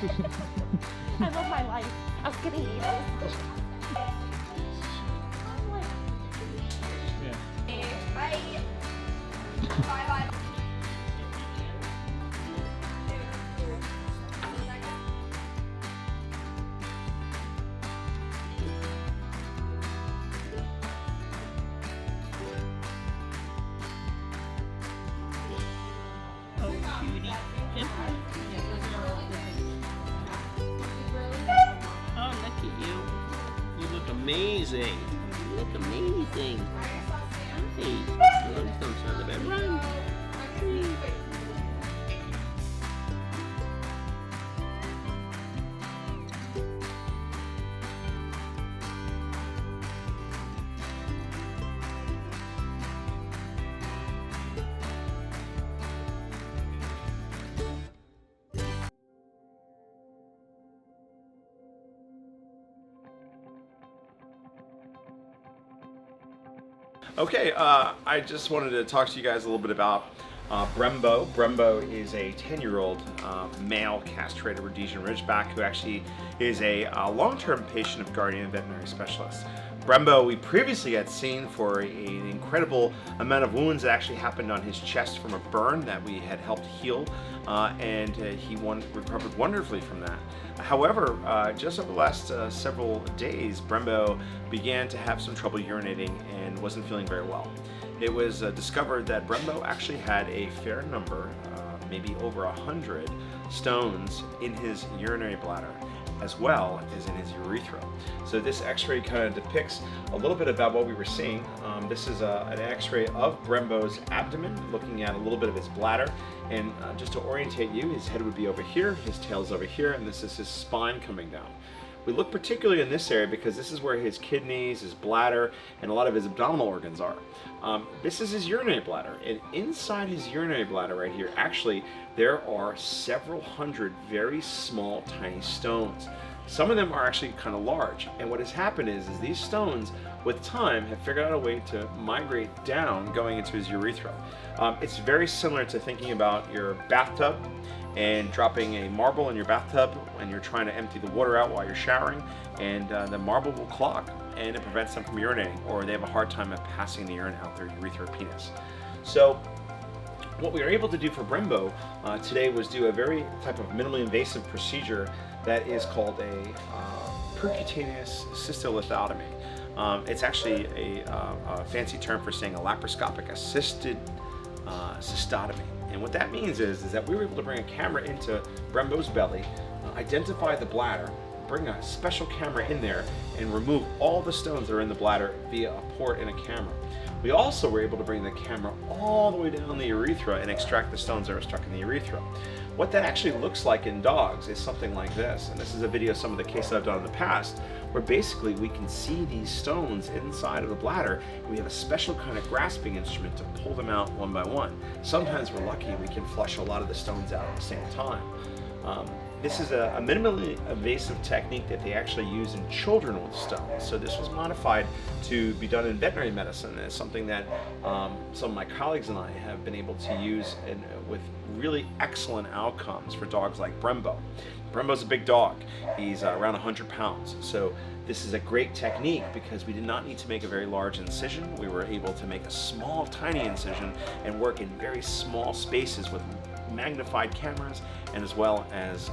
I love my life. I'm skinny needles. Bye. Oh, look at you. You look amazing. You look amazing. Hey, don't sound the bed. Run. Okay, I just wanted to talk to you guys a little bit about Brembo. Brembo is a 10-year-old male castrated Rhodesian Ridgeback who actually is a long-term patient of Guardian Veterinary Specialists. Brembo we previously had seen for an incredible amount of wounds that actually happened on his chest from a burn that we had helped heal, and he recovered wonderfully from that. However, just over the last several days, Brembo began to have some trouble urinating and wasn't feeling very well. It was discovered that Brembo actually had a fair number, maybe over 100 stones in his urinary bladder, as well as in his urethra. So this x-ray kind of depicts a little bit about what we were seeing. This is an x-ray of Brembo's abdomen, looking at a little bit of his bladder. And just to orientate you, his head would be over here, his tail is over here, and this is his spine coming down. We look particularly in this area because this is where his kidneys, his bladder, and a lot of his abdominal organs are. This is his urinary bladder, and inside his urinary bladder right here, actually, there are several hundred very small, tiny stones. Some of them are actually kind of large, and what has happened is these stones, with time, have figured out a way to migrate down, going into his urethra. It's very similar to thinking about your bathtub and dropping a marble in your bathtub when you're trying to empty the water out while you're showering, and the marble will clog and it prevents them from urinating, or they have a hard time at passing the urine out their urethra or penis. So what we were able to do for Brembo today was do a very type of minimally invasive procedure that is called a percutaneous cystolithotomy. It's actually a fancy term for saying a laparoscopic assisted cystotomy. And what that means is that we were able to bring a camera into Brembo's belly, identify the bladder, bring a special camera in there, and remove all the stones that are in the bladder via a port in a camera. We also were able to bring the camera all the way down the urethra and extract the stones that are stuck in the urethra. What that actually looks like in dogs is something like this, and this is a video of some of the cases I've done in the past, where basically we can see these stones inside of the bladder, and we have a special kind of grasping instrument to pull them out one by one. Sometimes we're lucky and we can flush a lot of the stones out at the same time. This is a minimally invasive technique that they actually use in children with stones. So this was modified to be done in veterinary medicine, and it's something that some of my colleagues and I have been able to use with really excellent outcomes for dogs like Brembo. Brembo's a big dog. He's around 100 pounds. So this is a great technique because we did not need to make a very large incision. We were able to make a small, tiny incision and work in very small spaces with magnified cameras, and as well as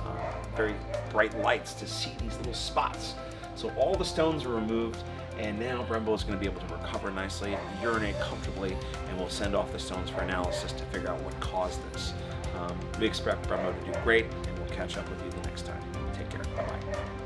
very bright lights to see these little spots. So all the stones are removed, and now Brembo is going to be able to recover nicely and urinate comfortably, and we'll send off the stones for analysis to figure out what caused this. We expect Brembo to do great, and we'll catch up with you the next time. Take care. Bye-bye.